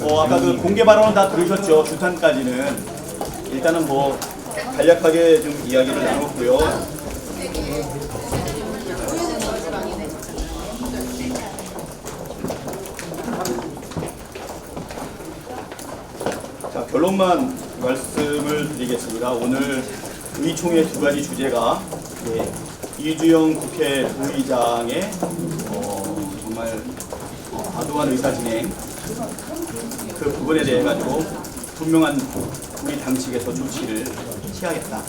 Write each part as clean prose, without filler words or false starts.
아까 그 공개 발언은 다 들으셨죠? 주탄까지는. 일단은 뭐 간략하게 좀 이야기를 나눴고요. 자, 결론만 말씀을 드리겠습니다. 오늘 의총의 두 가지 주제가 이주영 국회 부의장의 정말 과도한 의사진행 그 부분에 대해 가지고 분명한 우리 당 측에서 조치를 취하겠다.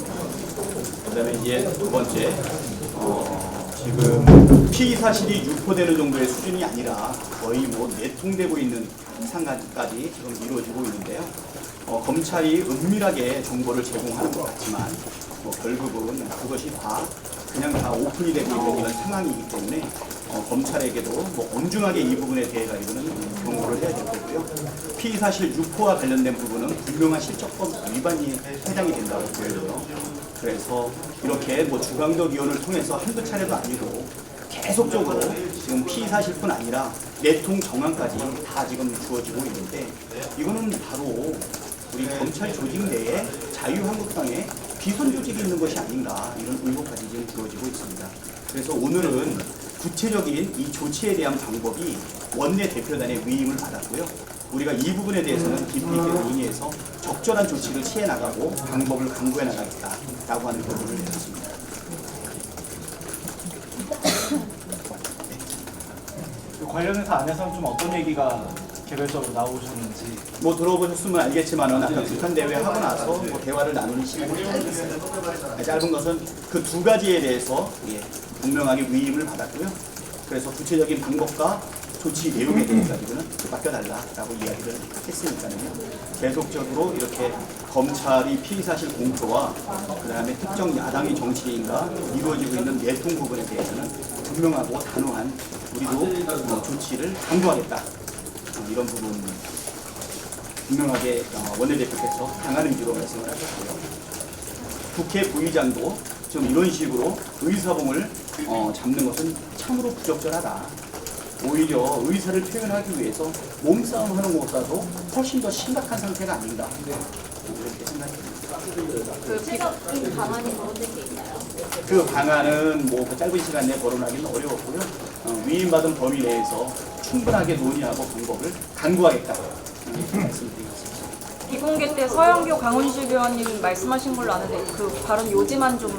그다음에 이제 두 번째 지금 피의 사실이 유포되는 정도의 수준이 아니라 거의 뭐 내통되고 있는 상황까지 지금 이루어지고 있는데요. 검찰이 은밀하게 정보를 제공하는 것 같지만 결국은 그것이 다 그냥 다 오픈이 되고 있는 이런 상황이기 때문에 검찰에게도 뭐 엄중하게 이 부분에 대해 가지고는 경고를 해야 될 거고요. 피의 사실 유포와 관련된 부분은 분명한 실적법 위반이 해당이 된다고 보여요. 그래서 이렇게 뭐 주광덕 의원을 통해서 한두 차례도 아니고 계속적으로 지금 피의 사실뿐 아니라 내통 정황까지 다 지금 주어지고 있는데 이거는 바로 우리 검찰 조직 내에 자유한국당의 비선 조직이 있는 것이 아닌가 이런 의혹까지 지금 주어지고 있습니다. 그래서 오늘은 구체적인 이 조치에 대한 방법이 원내대표단의 위임을 받았고요. 우리가 이 부분에 대해서는 깊이 있게 논의해서 적절한 조치를 취해 나가고 방법을 강구해 나가겠다라고 하는 결론을 내렸습니다. 관련해서 안에서는 좀 어떤 얘기가 개별적으로 나오셨는지 뭐 들어보셨으면 알겠지만은 아까 북한 대회 하고 나서 뭐 대화를 나누는 시간이 짧았어요. 짧은 것은 그 두 가지에 대해서 분명하게 위임을 받았고요. 그래서 구체적인 방법과 조치 내용에 대해 가지고는 맡겨달라라고 이야기를 했으니까요. 계속적으로 이렇게 검찰이 피의 사실 공표와 그다음에 특정 야당의 정치인과 이루어지고 있는 내통 부분에 대해서는 분명하고 단호한 우리도 조치를 강구하겠다. 이런 부분 분명하게 원내대표께서 강한 의지로 말씀을 하셨고요. 국회 부의장도 좀 이런 식으로 의사봉을 잡는 것은 참으로 부적절하다. 오히려 의사를 표현하기 위해서 몸싸움 하는 것보다도 훨씬 더 심각한 상태가 아닌가 이렇게 생각합니다. 그 방안이 거론된 게 있나요? 그 방안은 뭐 그 짧은 시간 내에 거론하기는 어려웠고요. 위임받은 범위 내에서 충분하게 논의하고 방법을 강구하겠다고 말씀드리겠습니다. 비공개 때 서영교 강훈식 의원님 말씀하신 걸로 아는데 그 발언 요지만 좀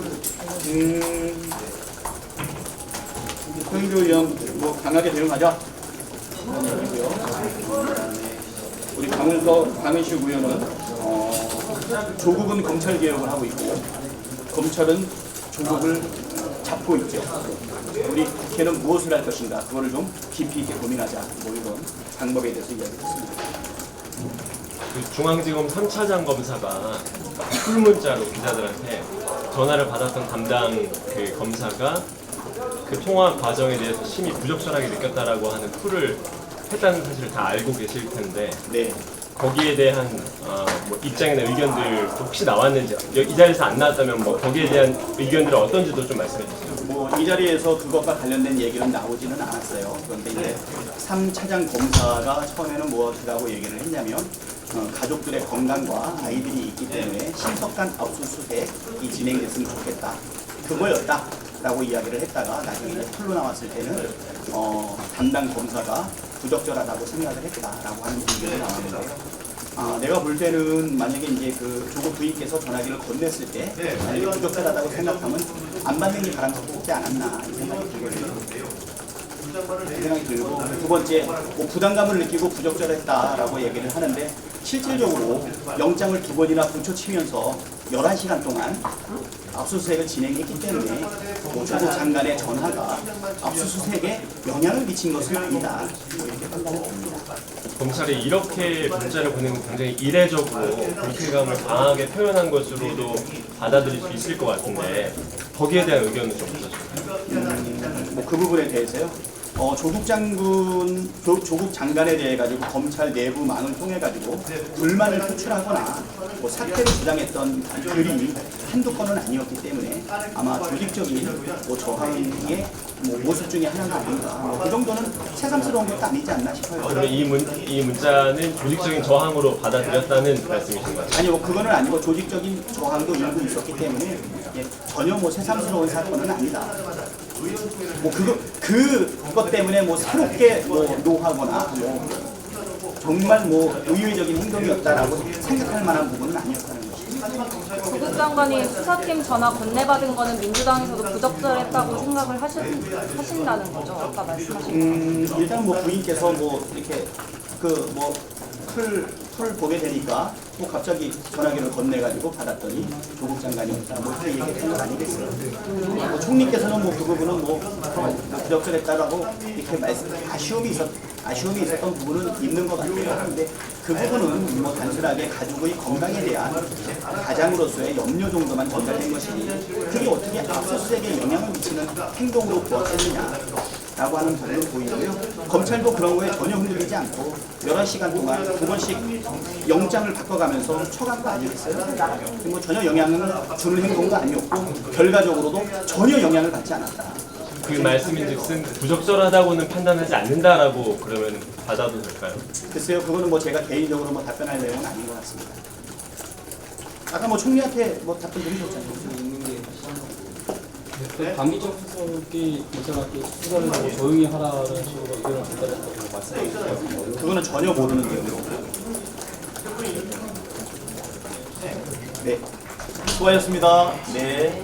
서영교 의원 뭐 강하게 대응하자. 우리 강훈식 의원은 조국은 검찰 개혁을 하고 있고 검찰은 조국을 잡고 있죠. 우리 국회는 무엇을 할 것인가 그거를 좀 깊이 있게 고민하자. 뭐 이런 방법에 대해서 이야기했습니다. 그 중앙지검 3차장 검사가 풀문자로 기자들한테 전화를 받았던 담당 그 검사가 그 통화 과정에 대해서 심히 부적절하게 느꼈다라고 하는 풀을 했다는 사실을 다 알고 계실 텐데 네. 거기에 대한 뭐 입장이나 의견들 혹시 나왔는지 이 자리에서 안 나왔다면 뭐 거기에 대한 의견들은 어떤지도 좀 말씀해 주세요. 뭐 이 자리에서 그것과 관련된 얘기는 나오지는 않았어요. 그런데 이제 3차장 검사가 처음에는 무엇이라고 얘기를 했냐면 가족들의 건강과 아이들이 있기 때문에 신속한 압수수색이 진행됐으면 좋겠다. 그거였다라고 이야기를 했다가 나중에 풀로 나왔을 때는 담당 검사가 부적절하다고 생각을 했다라고 하는 의견이 나왔는데요. 내가 볼 때는 만약에 이제 그 조국 부인께서 전화기를 건넸을 때 만약에 부적절하다고 생각하면 안 받는 게 바람직하지 않았나 이 생각이 들거든요. 이 생각이 들고 두 번째 뭐 부담감을 느끼고 부적절했다라고 얘기를 하는데 실질적으로 영장을 2번이나 붙여치면서 11시간 동안 압수수색을 진행했기 때문에 조국 장관의 전화가 압수수색에 영향을 미친 것은 아니다. 뭐 이렇게 판단을 봅니다. 검찰이 이렇게 문자를 보내는 건 굉장히 이례적으로 불쾌감을 강하게 표현한 것으로도 받아들일 수 있을 것 같은데 거기에 대한 의견은 좀 어떠실까요? 뭐 그 부분에 대해서요. 조국 장관에 대해 가지고 검찰 내부망을 통해 가지고 불만을 표출하거나 뭐 사퇴를 주장했던 글이 한두 건은 아니었기 때문에 아마 조직적인 뭐 저항의 뭐 모습 중에 하나가 아닌가. 그 정도는 새삼스러운 것도 아니지 않나 싶어요. 그러면 이 문자는 조직적인 저항으로 받아들였다는 말씀이신 거죠? 아니요, 그거는 아니고 조직적인 저항도 일부 있었기 때문에 전혀 뭐 새삼스러운 사건은 아니다. 뭐 그것 때문에 뭐 새롭게 뭐 노하거나 뭐 정말 뭐 의외적인 행동이었다라고 생각할 만한 부분은 아니었다는 거죠. 조국 장관이 수사팀 전화 건네받은 거는 민주당에서도 부적절했다고 생각을 하신다는 거죠? 아까 말씀하신 거. 일단 뭐 부인께서 뭐 이렇게 그 뭐 풀 보게 되니까 뭐 갑자기 전화기를 건네가지고 받았더니 조국 장관이었다. 뭐 이렇게 얘기했던 건 아니겠어요. 뭐 총리께서는 뭐 그 부분은 뭐 부적절했다라고 이렇게 아쉬움이 있었던 부분은 있는 것 같아요. 그런데 그 부분은 뭐 단순하게 가족의 건강에 대한 가장으로서의 염려 정도만 전달된 것이니 그게 어떻게 압수수색에 영향을 미치는 행동으로 보았겠느냐라고 하는 부분을 보이고요. 검찰도 그런 거에 전혀 흔들리지 않고 11시간 동안 2번씩 영장을 바꿔가면서 처간 거 아니겠어요? 뭐 전혀 영향을 주는 행동도 아니었고 결과적으로도 전혀 영향을 받지 않았다. 그 말씀인즉슨 부적절하다고는 판단하지 않는다라고 그러면 받아도 될까요? 글쎄요, 그거는 뭐 제가 개인적으로 뭐 답변할 내용은 아닌 것 같습니다. 아까 뭐 총리한테 뭐 답변 드리셨잖아요. 강기정 수석이 검사한테 수사를 하고 조용히 하라는 식으로 의견을 전달했다고 말씀하셨어요. 그거는 전혀 모르는 내용이고. 네, 수고하셨습니다. 네.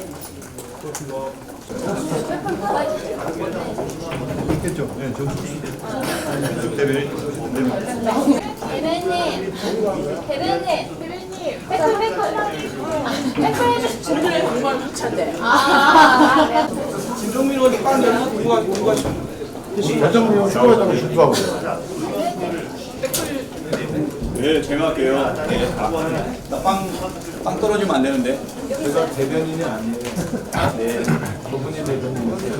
대변인, 백호 해주시는 공부를 붙였대. 김종민 의원이 빵 내면 누가 대통령 휴가자고 실수하고 네, 제가 할게요. 네. 나빵 떨어지면 안 되는데. 제가 대변인이 아니에요. 네. 저분이 대변인이세요.